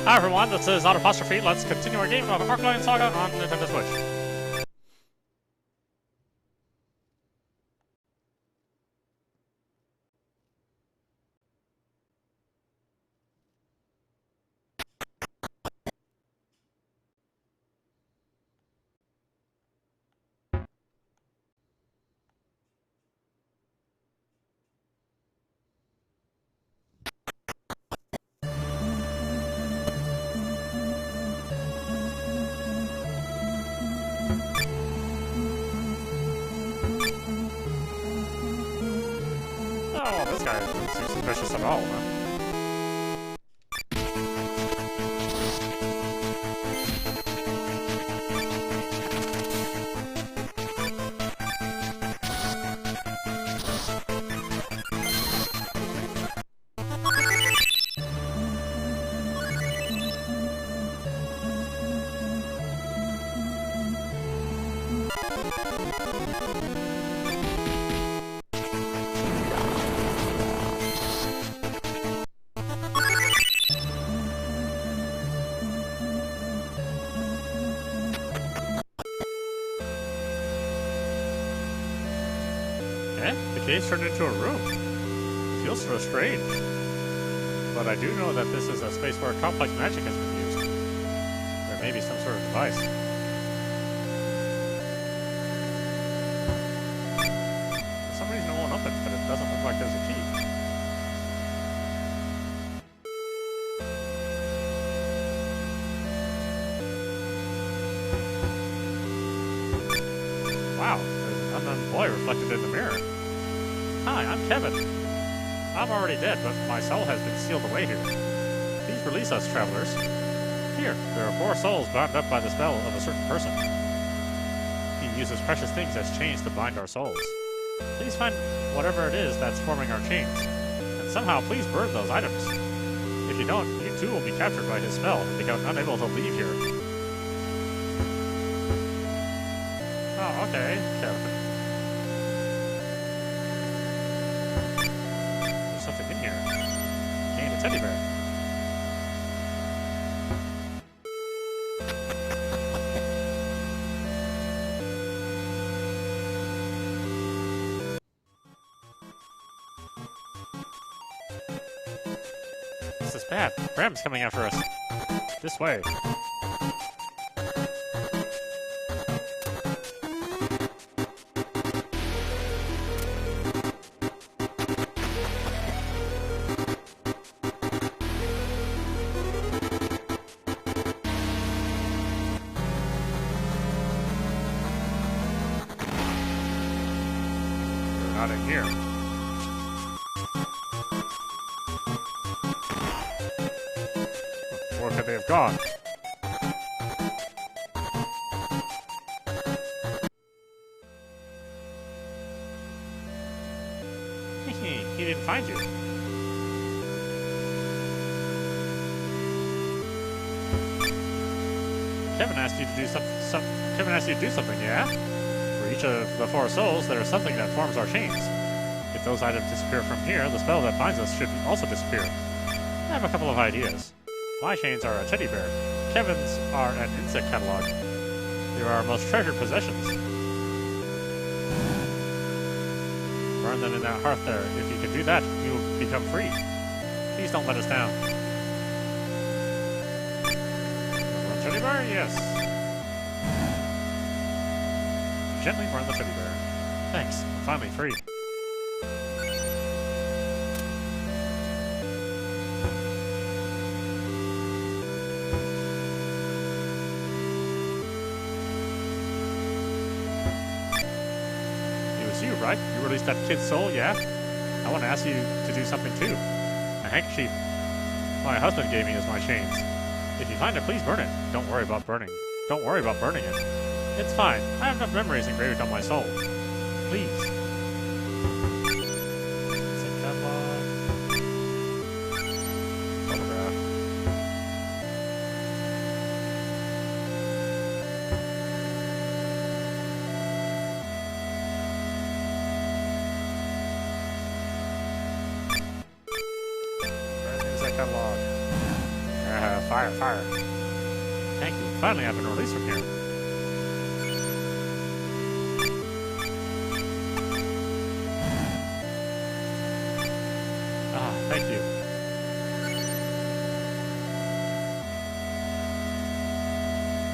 Hi everyone, this is audap. Let's continue our game of Archlion Saga on Nintendo Switch. Oh, this guy doesn't seem suspicious at all, huh? The case turned into a room. It feels so strange. But I do know that this is a space where complex magic has been used. There may be some sort of device. For some reason it won't open, but it doesn't look like there's a key. Wow, there's an unknown boy reflected in the mirror. Hi, I'm Kevin. I'm already dead, but my soul has been sealed away here. Please release us, travelers. Here, there are 4 souls bound up by the spell of a certain person. He uses precious things as chains to bind our souls. Please find whatever it is that's forming our chains, and somehow please burn those items. If you don't, you too will be captured by his spell and become unable to leave here. Oh, okay, Kevin. Something in here. Gained a teddy bear. This is bad. Bram's coming after us. This way. Not in here. Where could they have gone? He didn't find you. Kevin asked you to do Kevin asked you to do something, yeah? For each of the 4 souls, there is something that forms our chains. If those items disappear from here, the spell that binds us should also disappear. I have a couple of ideas. My chains are a teddy bear. Kevin's are an insect catalog. They are our most treasured possessions. Burn them in that hearth there. If you can do that, you will become free. Please don't let us down. Teddy bear? Yes. Gently burn the teddy bear. Thanks, I'm finally free. It was you, right? You released that kid's soul, yeah? I want to ask you to do something too. A handkerchief my husband gave me as my chains. If you find it, please burn it. Don't worry about burning it. It's fine. I have enough memories engraved on my soul. Please. It's a catalog. Photograph. Where is that catalog? fire, fire. Thank you. Finally, I've been released from here. Ah, thank you.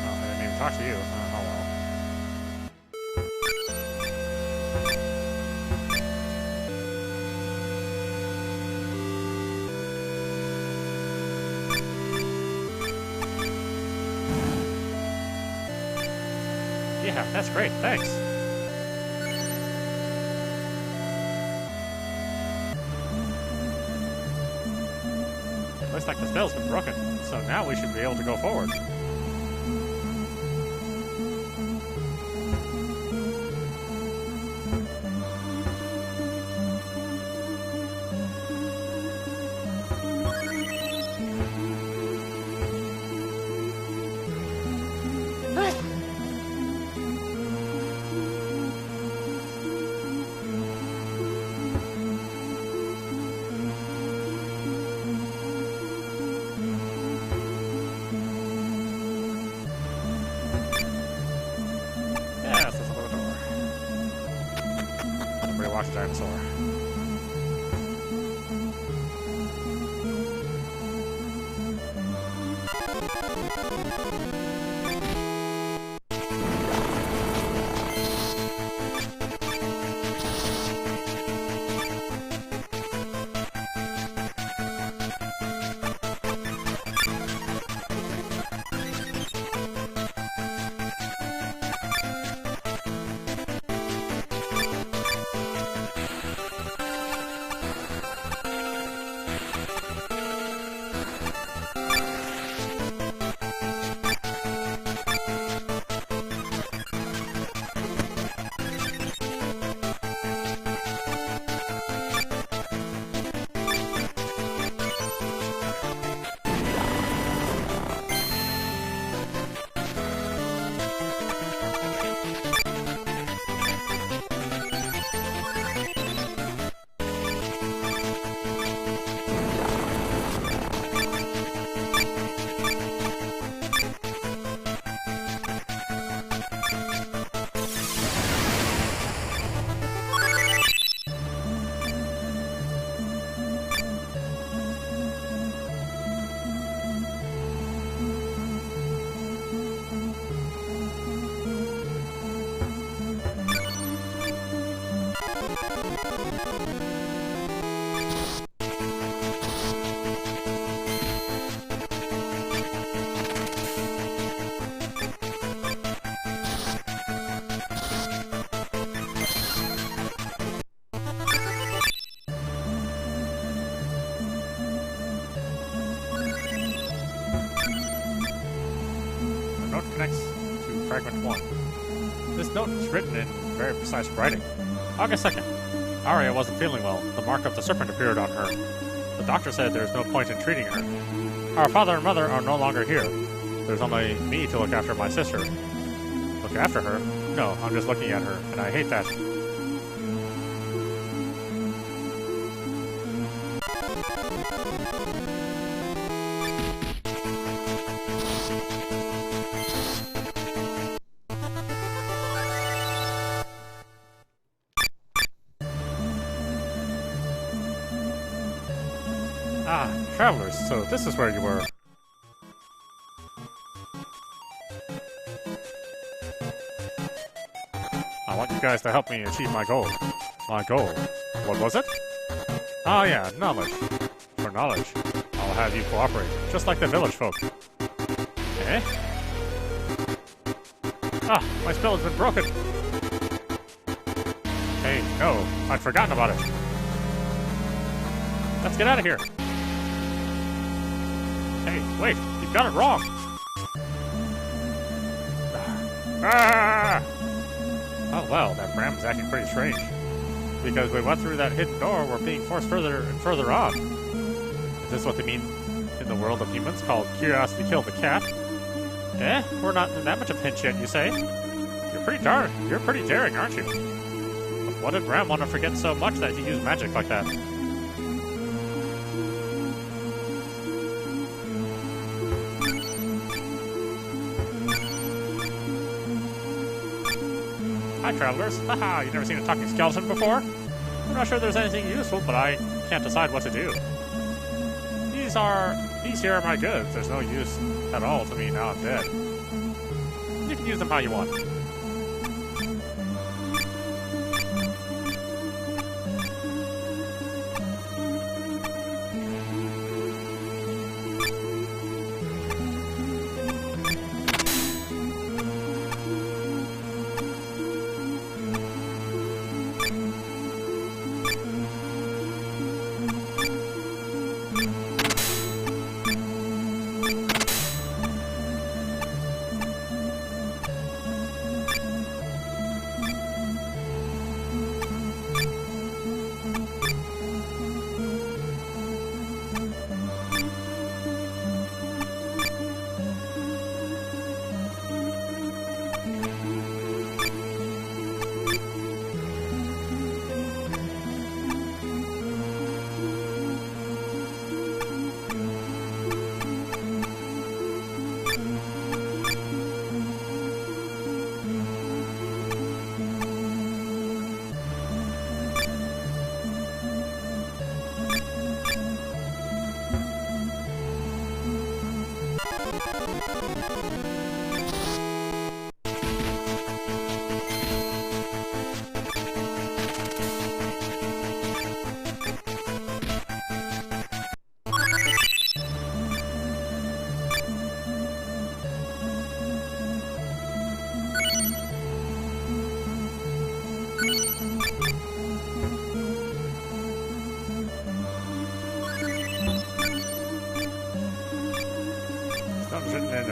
Oh, I didn't even talk to you. Oh well. Yeah, that's great, thanks. It looks like the spell's been broken, so now we should be able to go forward. Watch the dinosaur. Connects to fragment 1. This note is written in very precise writing. August 2nd. Aria wasn't feeling well. The mark of the serpent appeared on her. The doctor said there's no point in treating her. Our father and mother are no longer here. There's only me to look after my sister. Look after her? No, I'm just looking at her, and I hate that. Ah, travelers, so this is where you were. I want you guys to help me achieve my goal. My goal? What was it? Ah, yeah, knowledge. For knowledge, I'll have you cooperate, just like the village folk. Eh? Ah, my spell has been broken! Hey, no, I'd forgotten about it. Let's get out of here. Hey, wait, you've got it wrong. Ah! Oh, well, that Bram is acting pretty strange. Because we went through that hidden door, we're being forced further and further on. Is this what they mean in the world of humans, called curiosity killed the cat? Eh? We're not in that much of a pinch yet, you say? You're pretty daring, aren't you? But what did Bram want to forget so much that he used magic like that? Hi, travelers. Haha, you never seen a talking skeleton before? I'm not sure there's anything useful, but I can't decide what to do. These here are my goods. There's no use at all to me now I'm dead. You can use them how you want.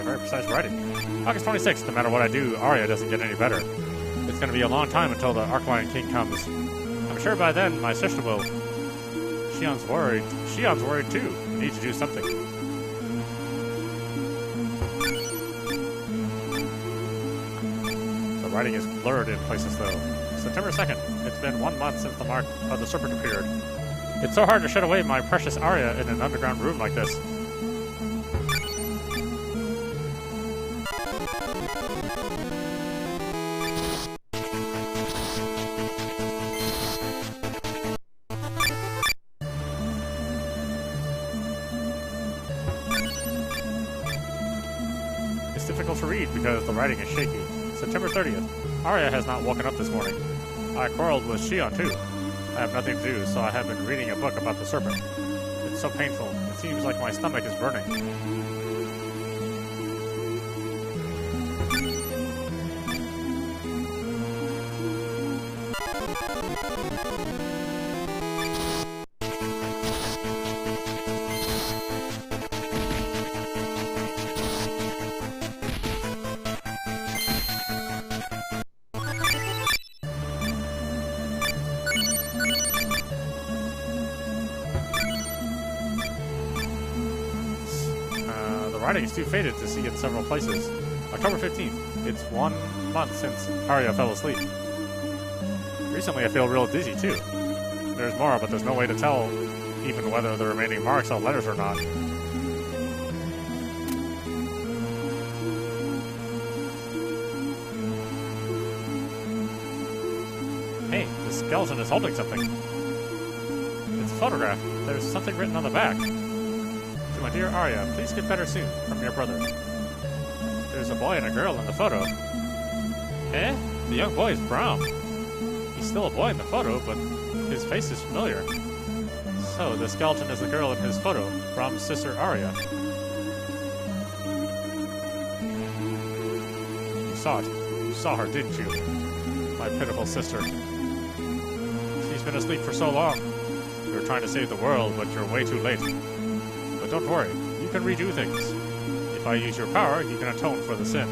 Very precise writing. August 26th, no matter what I do, Arya doesn't get any better. It's going to be a long time until the Archlion King comes. I'm sure by then my sister will. Shion's worried. Shion's worried too. Need to do something. The writing is blurred in places though. September 2nd. It's been 1 month since the mark of the serpent appeared. It's so hard to shut away my precious Arya in an underground room like this. Difficult to read because the writing is shaky. September 30th. Arya has not woken up this morning. I quarreled with Shion too. I have nothing to do, so I have been reading a book about the serpent. It's so painful. It seems like my stomach is burning. The writing is too faded to see in several places. October 15th. It's 1 month since Arya fell asleep. Recently I feel real dizzy too. There's more, but there's no way to tell even whether the remaining marks are letters or not. Hey, the skeleton is holding something. It's a photograph. There's something written on the back. To my dear Arya, please get better soon, from your brother. There's a boy and a girl in the photo. Eh? The young boy is Braum. He's still a boy in the photo, but his face is familiar. So, the skeleton is the girl in his photo, Braum's sister Arya. You saw it. You saw her, didn't you? My pitiful sister. She's been asleep for so long. You're trying to save the world, but you're way too late. But don't worry, you can redo things. If I use your power, you can atone for the sin.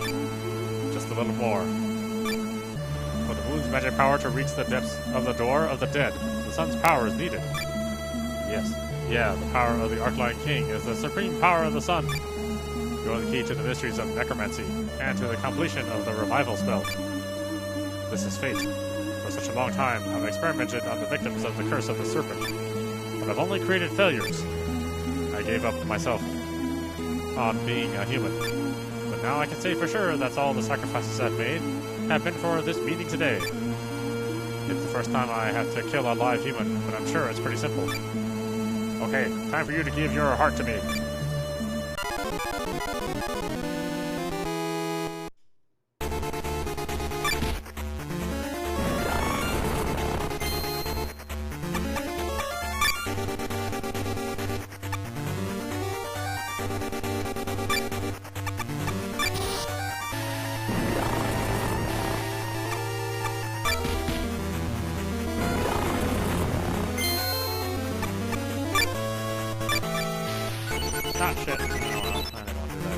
Just a little more. For the moon's magic power to reach the depths of the door of the dead, the sun's power is needed. Yes, yeah, the power of the Archlion King is the supreme power of the sun. You're the key to the mysteries of necromancy, and to the completion of the revival spell. This is fate. For such a long time, I've experimented on the victims of the curse of the serpent, but I've only created failures. I gave up myself on being a human. But now I can say for sure that's all the sacrifices I've made have been for this meeting today. It's the first time I have to kill a live human, but I'm sure it's pretty simple. Okay, time for you to give your heart to me. Ah, shit. No, I don't want to do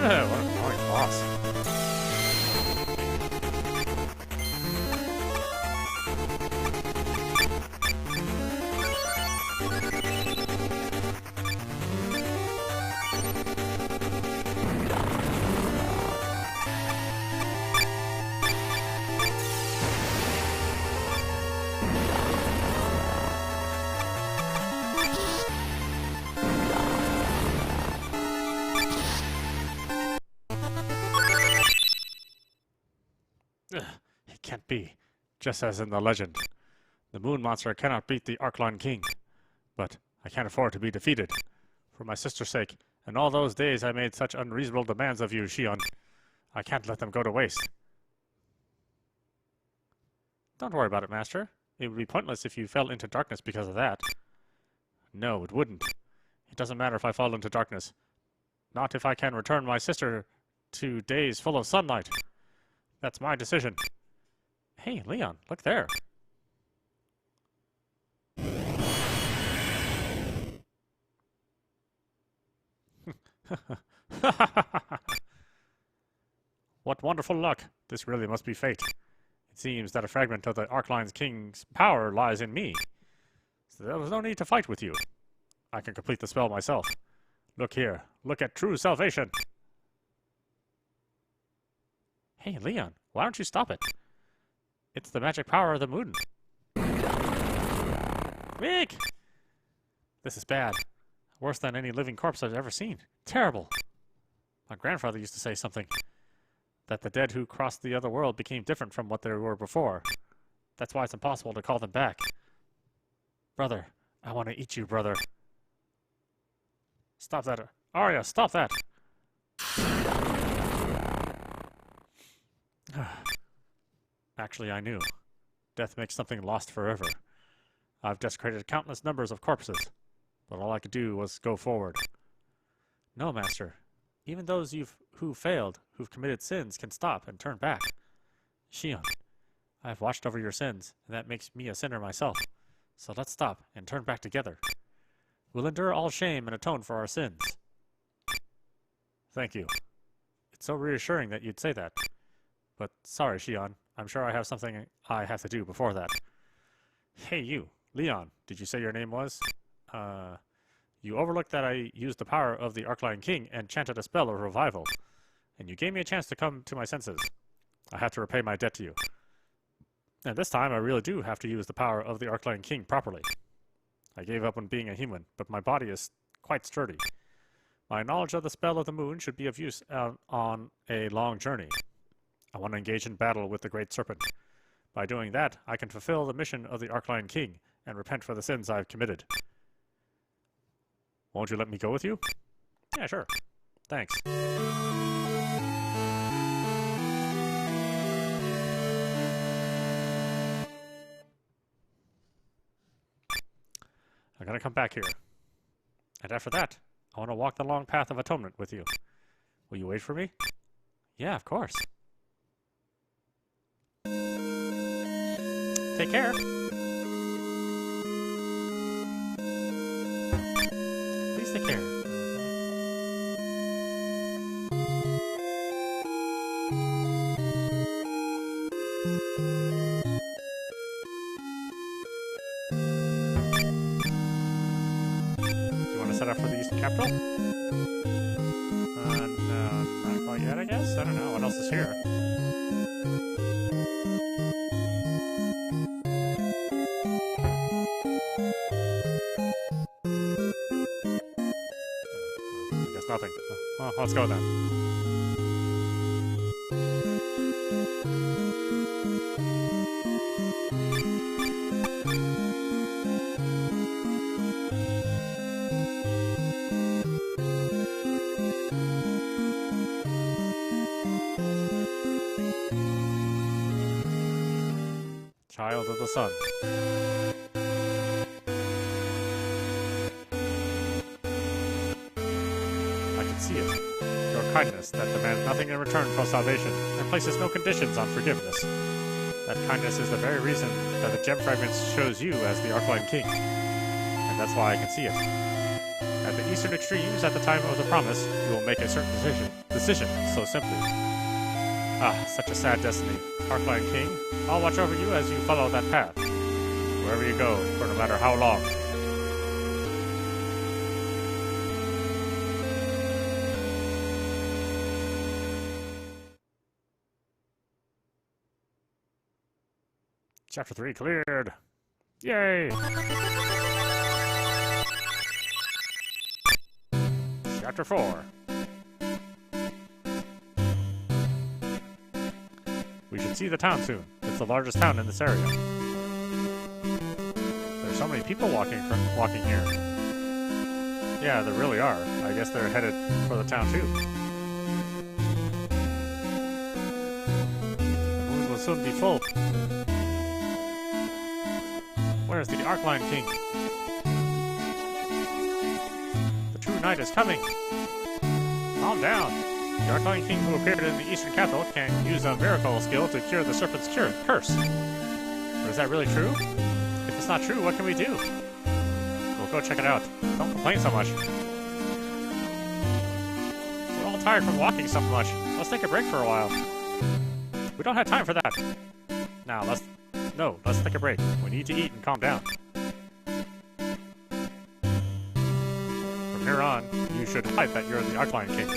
Yeah, what an annoying boss. Ugh, it can't be. Just as in the legend. The moon monster cannot beat the Archlion King. But I can't afford to be defeated. For my sister's sake, and all those days I made such unreasonable demands of you, Shion. I can't let them go to waste. Don't worry about it, Master. It would be pointless if you fell into darkness because of that. No, it wouldn't. It doesn't matter if I fall into darkness. Not if I can return my sister to days full of sunlight. That's my decision. Hey, Leon, look there. What wonderful luck. This really must be fate. It seems that a fragment of the Archlion King's power lies in me. So there was no need to fight with you. I can complete the spell myself. Look here. Look at true salvation. Hey, Leon, why don't you stop it? It's the magic power of the moon. Rick! This is bad. Worse than any living corpse I've ever seen. Terrible. My grandfather used to say something. That the dead who crossed the other world became different from what they were before. That's why it's impossible to call them back. Brother, I want to eat you, brother. Stop that. Arya, stop that! Actually, I knew. Death makes something lost forever. I've desecrated countless numbers of corpses, but all I could do was go forward. No, Master. Even those who failed, who've committed sins, can stop and turn back. Shion, I've watched over your sins, and that makes me a sinner myself. So let's stop and turn back together. We'll endure all shame and atone for our sins. Thank you. It's so reassuring that you'd say that. But sorry, Shion. I'm sure I have something I have to do before that. Hey, you. Leon, did you say your name was? You overlooked that I used the power of the Archlion King and chanted a spell of revival. And you gave me a chance to come to my senses. I have to repay my debt to you. And this time I really do have to use the power of the Archlion King properly. I gave up on being a human, but my body is quite sturdy. My knowledge of the spell of the moon should be of use on a long journey. I want to engage in battle with the Great Serpent. By doing that, I can fulfill the mission of the Archlion King and repent for the sins I've committed. Won't you let me go with you? Yeah, sure. Thanks. I'm gonna come back here. And after that, I want to walk the long path of atonement with you. Will you wait for me? Yeah, of course. Take care. Please take care. Set up for the Eastern Capital? No, not quite yet, I guess? I don't know. What else is here? I guess nothing. Well, let's go then. Child of the Sun. I can see it. Your kindness that demands nothing in return for salvation and places no conditions on forgiveness. That kindness is the very reason that the gem fragments shows you as the Archlion King. And that's why I can see it. At the eastern extremes, at the time of the promise, you will make a certain decision so simply. Ah, such a sad destiny. Archlion King, I'll watch over you as you follow that path. Wherever you go, for no matter how long. Chapter 3 cleared. Yay! Chapter 4. We should see the town soon. It's the largest town in this area. There's so many people walking here. Yeah, there really are. I guess they're headed for the town too. The moon will soon be full. Where's the Archlion King? The true night is coming. Calm down. The Archlion King who appeared in the Eastern Capital can use a miracle skill to cure the serpent's curse. But is that really true? If it's not true, what can we do? We'll go check it out. Don't complain so much. We're all tired from walking so much. Let's take a break for a while. We don't have time for that. Now, let's take a break. We need to eat and calm down. From here on, you should hide that you're the Archlion King.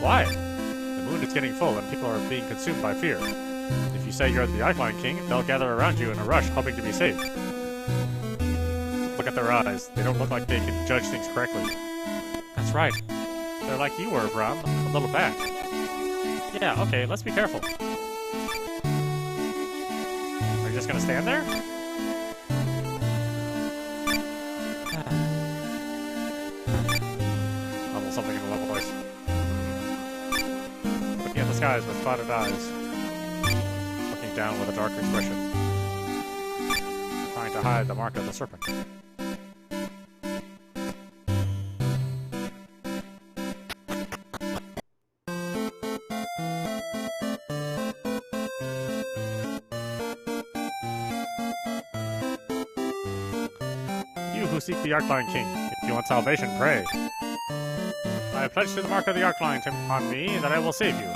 Why? The moon is getting full and people are being consumed by fear. If you say you're the Archlion King, they'll gather around you in a rush, hoping to be saved. Look at their eyes. They don't look like they can judge things correctly. That's right. They're like you were, Bram, a little back. Yeah, okay, let's be careful. Are you just gonna stand there? Level something in the level voice. Looking at the skies with clouded eyes. Looking down with a dark expression. Trying to hide the mark of the serpent. Who seek the Archlion King. If you want salvation, pray. I have pledged to the mark of the Archlion on me that I will save you.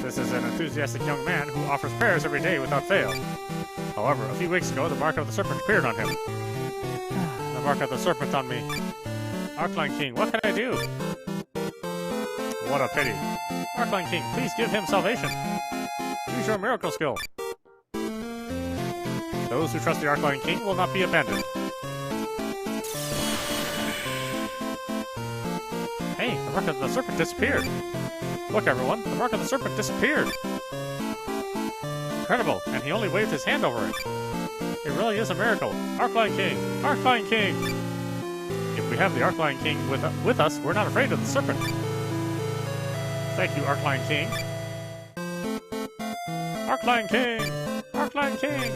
This is an enthusiastic young man who offers prayers every day without fail. However, a few weeks ago, the mark of the serpent appeared on him. The mark of the serpent on me. Archlion King, what can I do? What a pity. Archlion King, please give him salvation. Use your miracle skill. Those who trust the Archlion King will not be abandoned. Hey, the mark of the serpent disappeared. Look, everyone, the mark of the serpent disappeared. Incredible, and he only waved his hand over it. It really is a miracle. Archlion King! Archlion King! If we have the Archlion King with us, we're not afraid of the serpent. Thank you, Archlion King. Archlion King! Archlion King!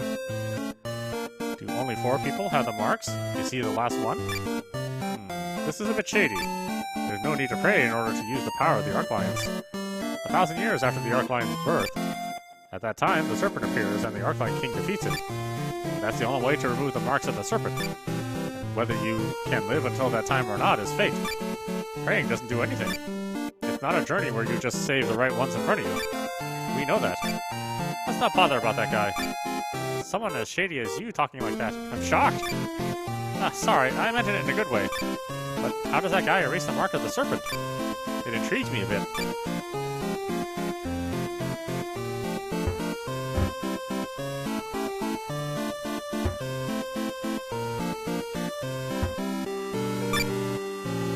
To only 4 people have the marks. You see the last one? This is a bit shady. There's no need to pray in order to use the power of the Archlions. 1,000 years after the Archlion's birth, at that time, the serpent appears and the Archlion King defeats it. That's the only way to remove the marks of the serpent. Whether you can live until that time or not is fate. Praying doesn't do anything. It's not a journey where you just save the right ones in front of you. We know that. Let's not bother about that guy. Someone as shady as you talking like that. I'm shocked. Sorry, I meant it in a good way. But how does that guy erase the mark of the serpent? It intrigues me a bit.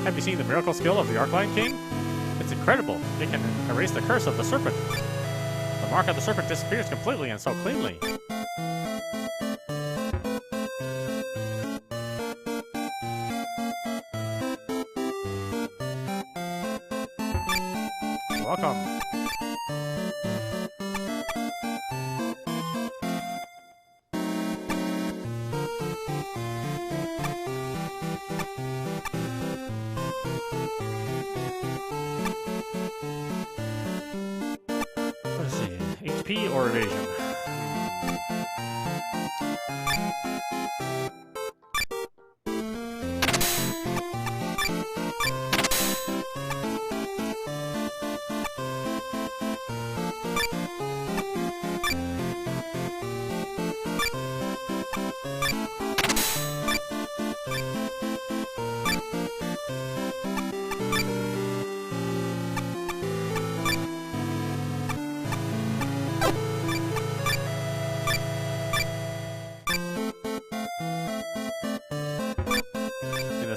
Have you seen the miracle skill of the Archlion King? It's incredible. It can erase the curse of the serpent. The mark of the serpent disappears completely and so cleanly. Welcome. Let's see. HP or evasion?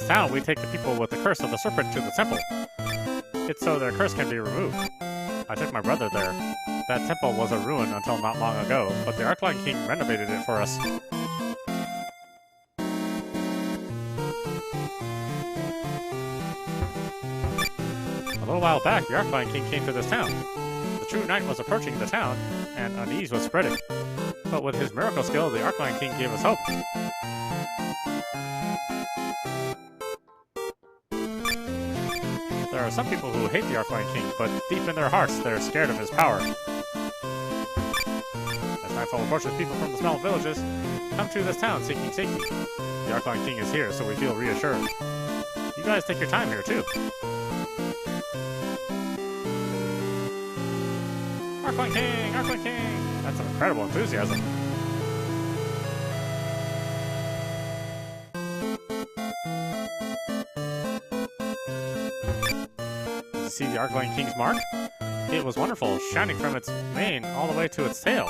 Now we take the people with the curse of the serpent to the temple. It's so their curse can be removed. I took my brother there. That temple was a ruin until not long ago, but the Archlion King renovated it for us. A little while back, the Archlion King came to this town. The true knight was approaching the town, and unease was spreading. But with his miracle skill, the Archlion King gave us hope. There are some people who hate the Archlion King, but deep in their hearts, they're scared of his power. As nightfall approaches, people from the small villages come to this town seeking safety. The Archlion King is here, so we feel reassured. You guys take your time here, too. Archlion King! Archlion King! That's an incredible enthusiasm. See the Archlion King's mark? It was wonderful, shining from its mane all the way to its tail.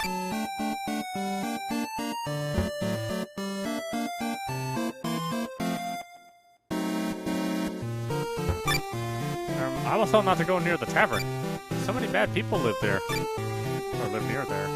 I was told not to go near the tavern. So many bad people live there. Or live near there.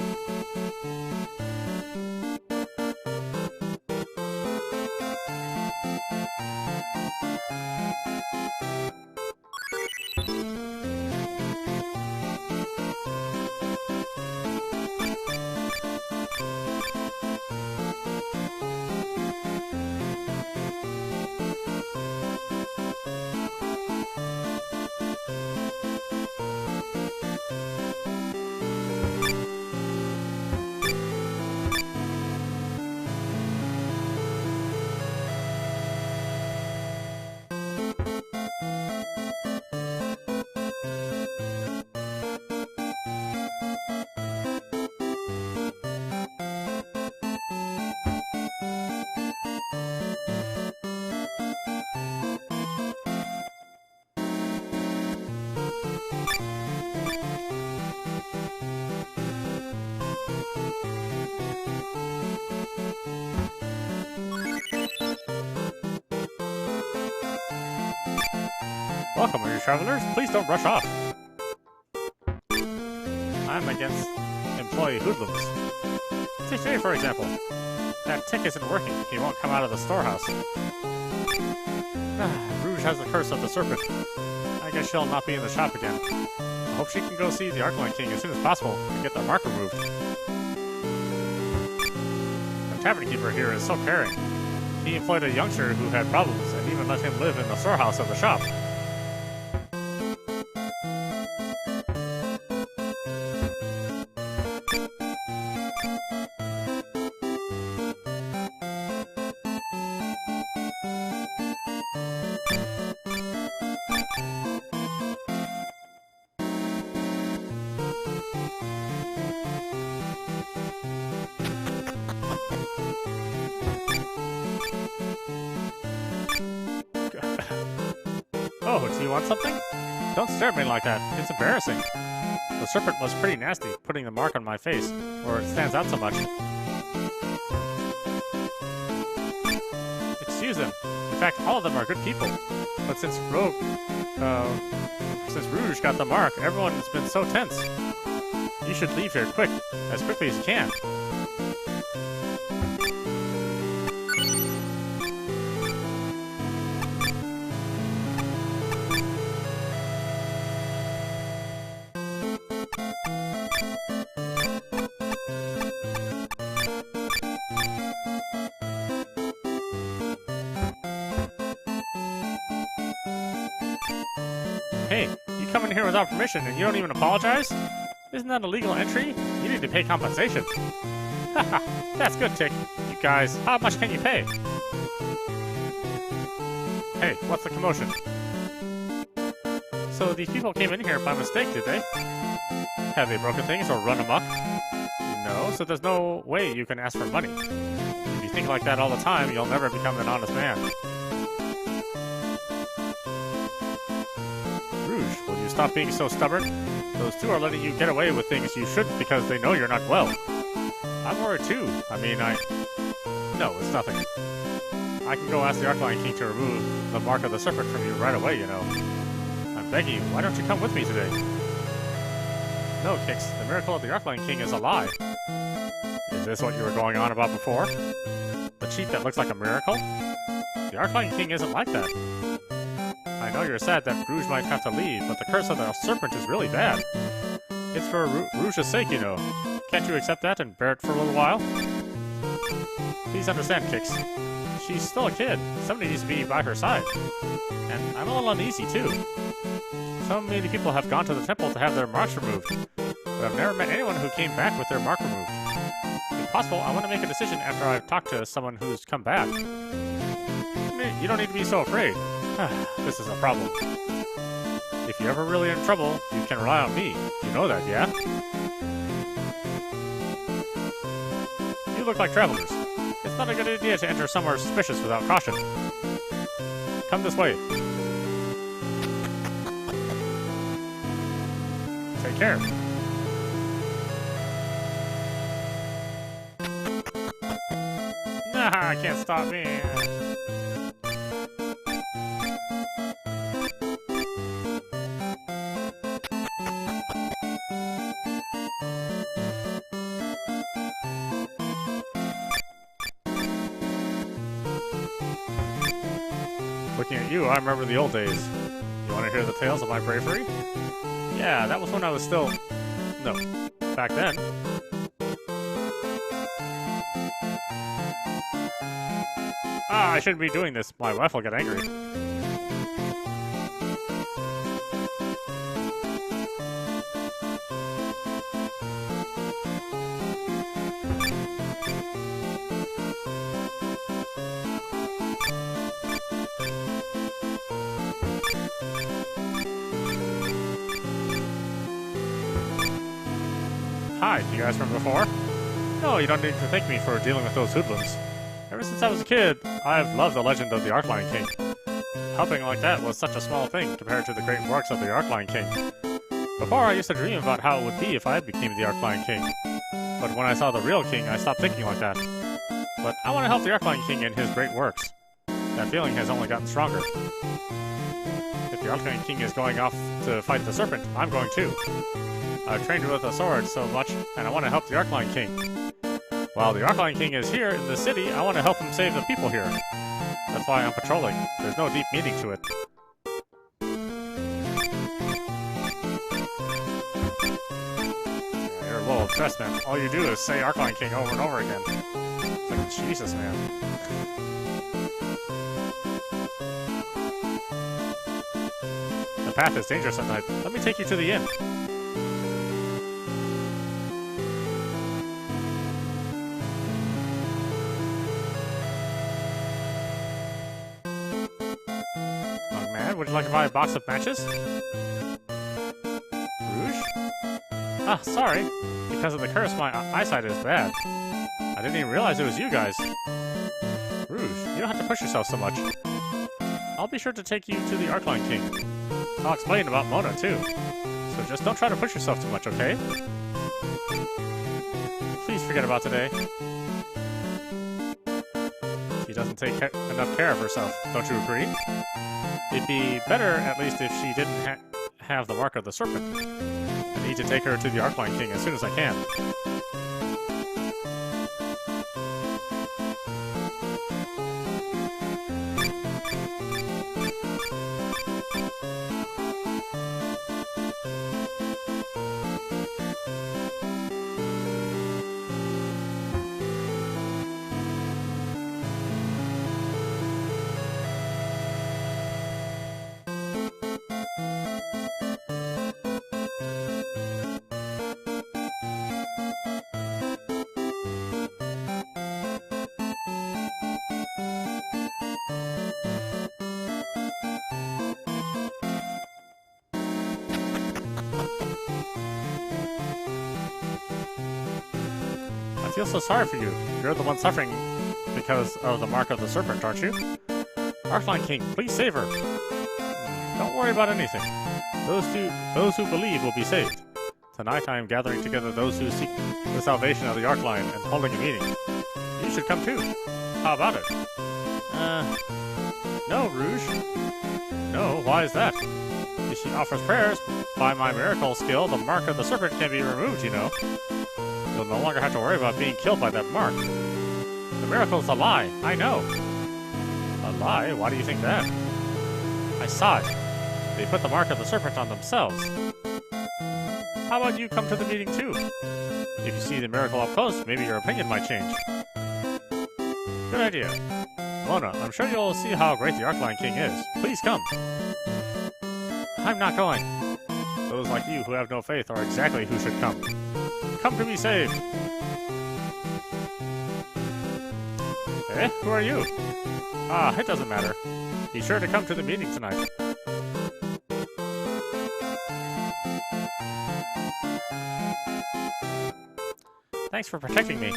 Welcome, are you travelers? Please don't rush off. I'm against employee hoodlums. Take today, for example. That tick isn't working. He won't come out of the storehouse. Rouge has the curse of the serpent. I guess she'll not be in the shop again. I hope she can go see the Archlion King as soon as possible and get the mark removed. tavern keeper here is so caring. He employed a youngster who had problems and even let him live in the storehouse of the shop. Oh, do you want something? Don't stare at me like that. It's embarrassing. The serpent was pretty nasty, putting the mark on my face, where it stands out so much. Excuse them. In fact, all of them are good people. But since Rouge got the mark, everyone has been so tense. You should leave here quick, as quickly as you can. Hey, you come in here without permission and you don't even apologize? Isn't that a legal entry? You need to pay compensation. Haha, that's good, Tick. You guys, how much can you pay? Hey, what's the commotion? So these people came in here by mistake, did they? Have they broken things or run amok? No, so there's no way you can ask for money. If you think like that all the time, you'll never become an honest man. Rouge, will you stop being so stubborn? Those two are letting you get away with things you shouldn't because they know you're not well. I'm worried too. No, it's nothing. I can go ask the Archlion King to remove the mark of the serpent from you right away, you know. I'm begging you, why don't you come with me today? No, Kix, the miracle of the Archlion King is a lie. Is this what you were going on about before? The cheat that looks like a miracle? The Archlion King isn't like that. I know you're sad that Rouge might have to leave, but the curse of the serpent is really bad. It's for Rouge's sake, you know. Can't you accept that and bear it for a little while? Please understand, Kix. She's still a kid. Somebody needs to be by her side. And I'm a little uneasy, too. So many people have gone to the temple to have their marks removed, but I've never met anyone who came back with their mark removed. If possible, I want to make a decision after I've talked to someone who's come back. You don't need to be so afraid. This is a problem. If you're ever really in trouble, you can rely on me. You know that, yeah? You look like travelers. It's not a good idea to enter somewhere suspicious without caution. Come this way. Take care. Nah, can't stop me. Looking at you, I remember the old days. You want to hear the tales of my bravery? Yeah, that was when I was still... No, back then. I shouldn't be doing this. My wife will get angry. Hi, you guys from before? No, you don't need to thank me for dealing with those hoodlums. Ever since I was a kid, I've loved the legend of the Archlion King. Helping like that was such a small thing compared to the great works of the Archlion King. Before, I used to dream about how it would be if I became the Archlion King. But when I saw the real king, I stopped thinking like that. But I want to help the Archlion King in his great works. That feeling has only gotten stronger. If the Archlion King is going off to fight the serpent, I'm going too. I've trained with a sword so much, and I want to help the Archlion King. While the Archlion King is here in the city, I want to help him save the people here. That's why I'm patrolling. There's no deep meaning to it. You're a little obsessed, man. All you do is say Archlion King over and over again. It's like, Jesus, man. The path is dangerous at night. Let me take you to the inn. Young man, would you like to buy a box of matches? Rouge? Ah, sorry. Because of the curse, my eyesight is bad. I didn't even realize it was you guys. Rouge, you don't have to push yourself so much. I'll be sure to take you to the Archlion King. I'll explain about Mona, too. So just don't try to push yourself too much, okay? Please forget about today. She doesn't take enough care of herself, don't you agree? It'd be better, at least, if she didn't have the mark of the serpent. I need to take her to the Archlion King as soon as I can. I feel so sorry for you. You're the one suffering because of the mark of the serpent, aren't you? Archlion King, please save her. Don't worry about anything. Those who believe will be saved. Tonight I am gathering together those who seek the salvation of the Archlion and holding a meeting. You should come too. How about it? No, Rouge. No, why is that? If she offers prayers, by my miracle skill, the mark of the serpent can be removed, you know. You'll no longer have to worry about being killed by that mark. The miracle's a lie, I know. A lie? Why do you think that? I saw it. They put the mark of the serpent on themselves. How about you come to the meeting too? If you see the miracle up close, maybe your opinion might change. Good idea. Mona, I'm sure you'll see how great the Archlion King is. Please come. I'm not going. Those like you who have no faith are exactly who should come. Come to be saved! Eh? Who are you? Ah, it doesn't matter. Be sure to come to the meeting tonight. Thanks for protecting me.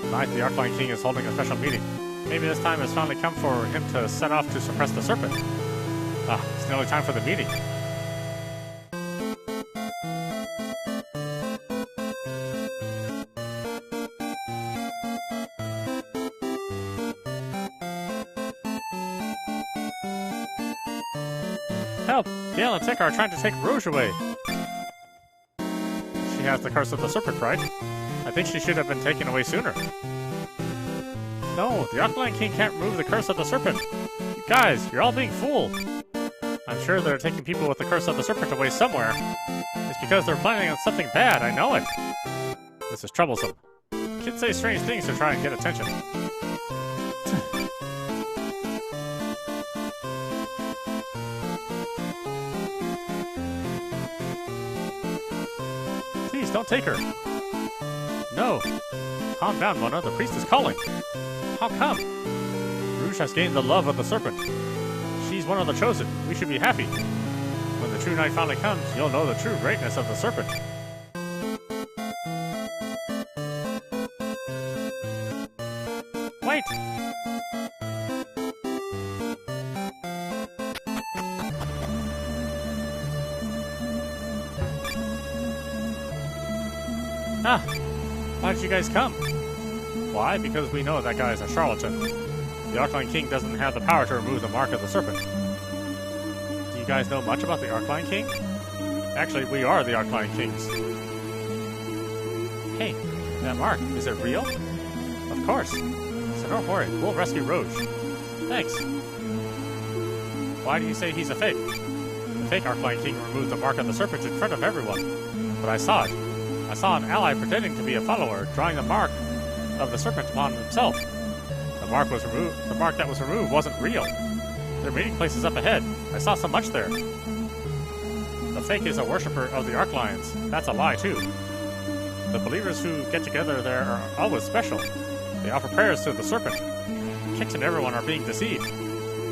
Tonight, the Archlion King is holding a special meeting. Maybe this time has finally come for him to set off to suppress the serpent. Ah, it's nearly time for the meeting. Help! Gale and Tick are trying to take Rouge away. She has the curse of the serpent, right? I think she should have been taken away sooner. No, the Archlion King can't remove the curse of the serpent. You guys, you're all being fooled. I'm sure they're taking people with the curse of the serpent away somewhere. It's because they're planning on something bad, I know it. This is troublesome. Kids say strange things to try and get attention. Please, don't take her. No. Calm down, Mona. The priest is calling. How come? Rouge has gained the love of the serpent. She's one of the chosen. We should be happy. When the true night finally comes, you'll know the true greatness of the serpent. Wait! Ah! Why did you guys come? Why? Because we know that guy is a charlatan. The Archlion King doesn't have the power to remove the mark of the serpent. Do you guys know much about the Archlion King? Actually, we are the Archlion Kings. Hey, That mark, is it real? Of course. So don't worry, we'll rescue Rouge. Thanks. Why do you say he's a fake? The fake Archlion King removed the mark of the serpent in front of everyone. But I saw it. I saw an ally pretending to be a follower, drawing the mark of the serpent upon himself. The mark that was removed wasn't real. Their meeting place is up ahead. I saw so much there. The fake is a worshipper of the Archlions. That's a lie, too. The believers who get together there are always special. They offer prayers to the serpent. Kix and everyone are being deceived.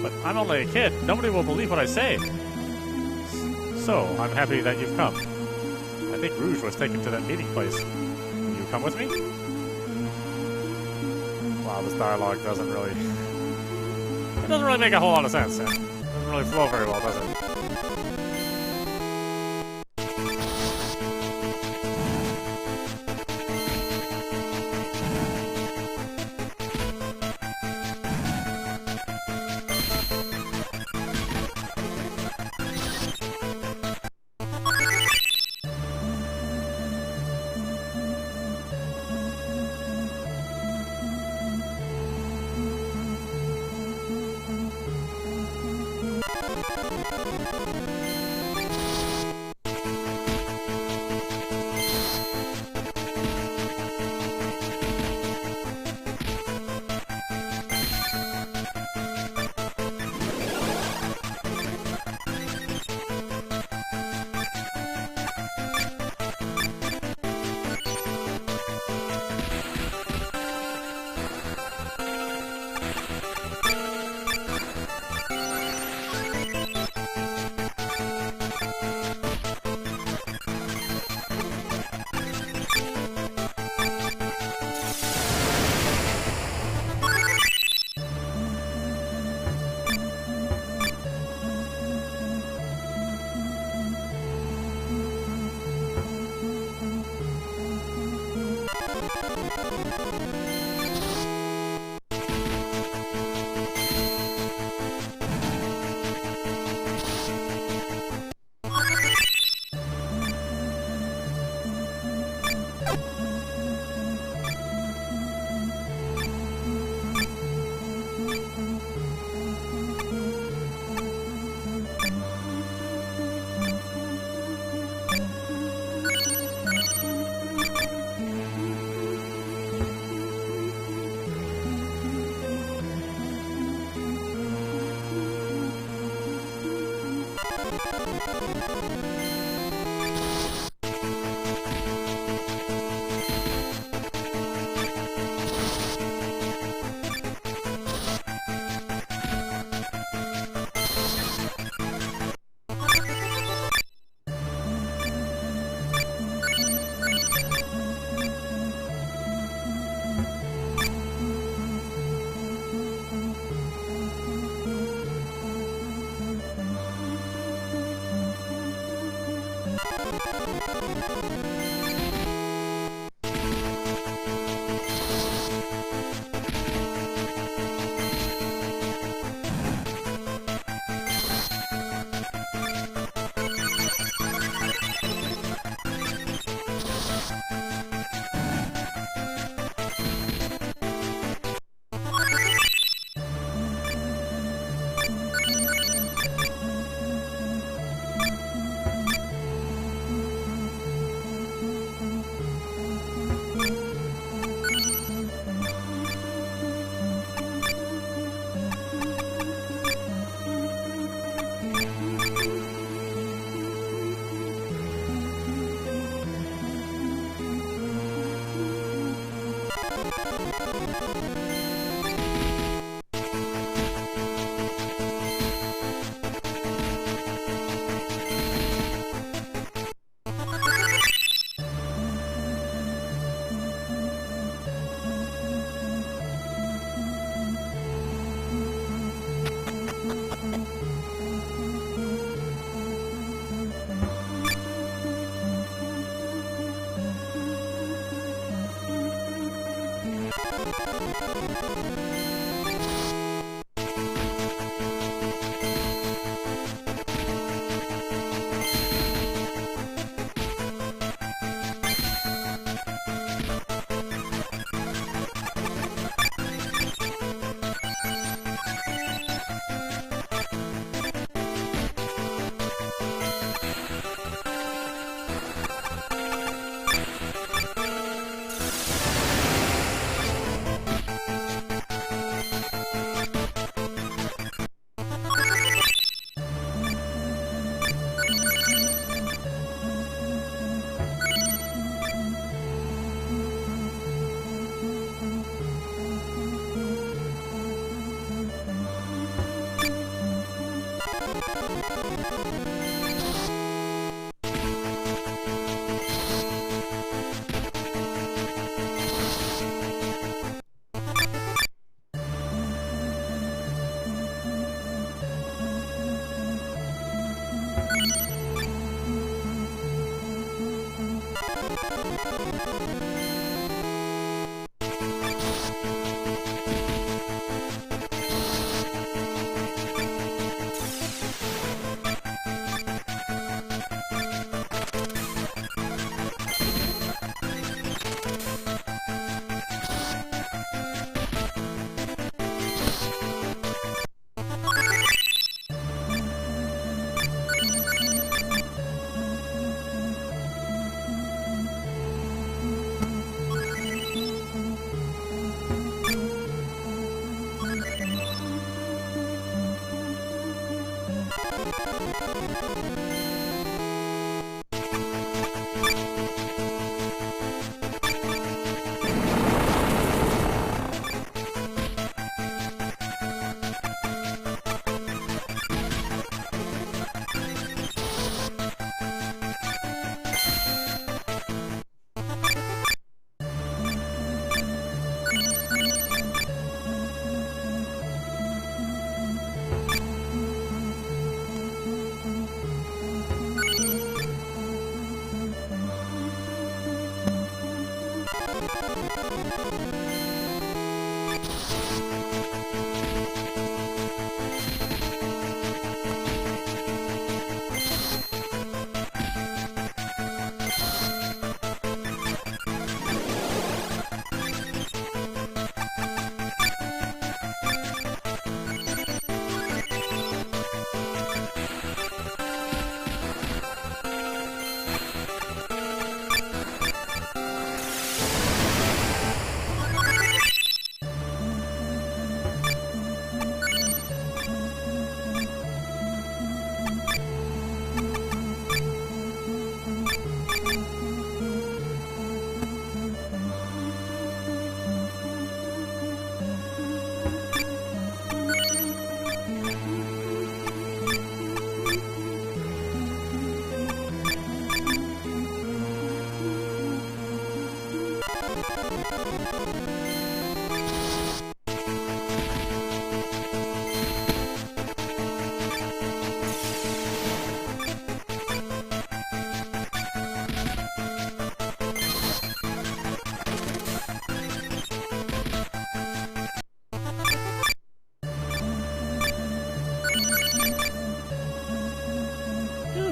But I'm only a kid. Nobody will believe what I say. So, I'm happy that you've come. I think Rouge was taken to that meeting place. Will you come with me? Wow, this dialogue doesn't really... It doesn't really make a whole lot of sense. It doesn't really flow very well, does it?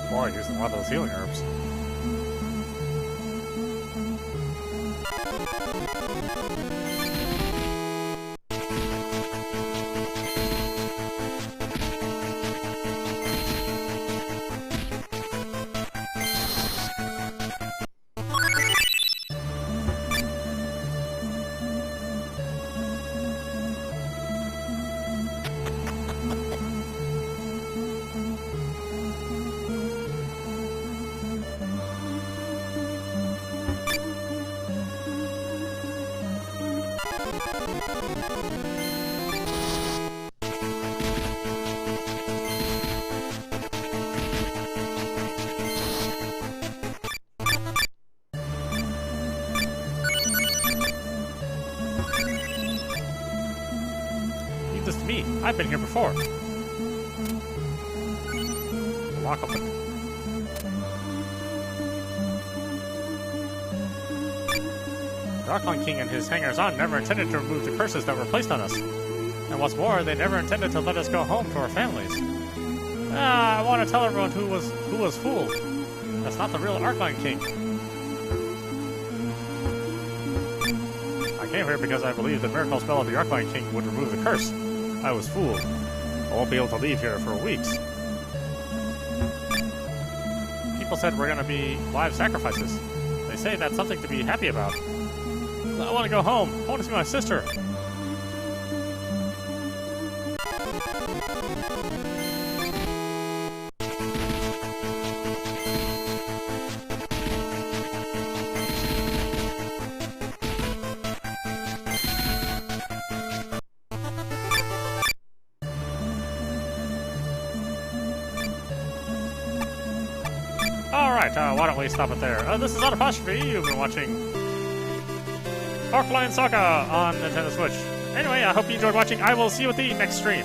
Boy, using a lot of those healing herbs. Leave this to me. I've been here before. The lock opened. The Archlion King and his hangers-on never intended to remove the curses that were placed on us. And what's more, they never intended to let us go home to our families. I want to tell everyone who was fooled. That's not the real Archlion King. I came here because I believed the miracle spell of the Archlion King would remove the curse. I was fooled. I won't be able to leave here for weeks. People said we're gonna be live sacrifices. They say that's something to be happy about. I want to go home. I want to see my sister. Alright, why don't we stop it there? This is Audap. You've been watching Archlion Saga on Nintendo Switch. Anyway, I hope you enjoyed watching. I will see you at the next stream.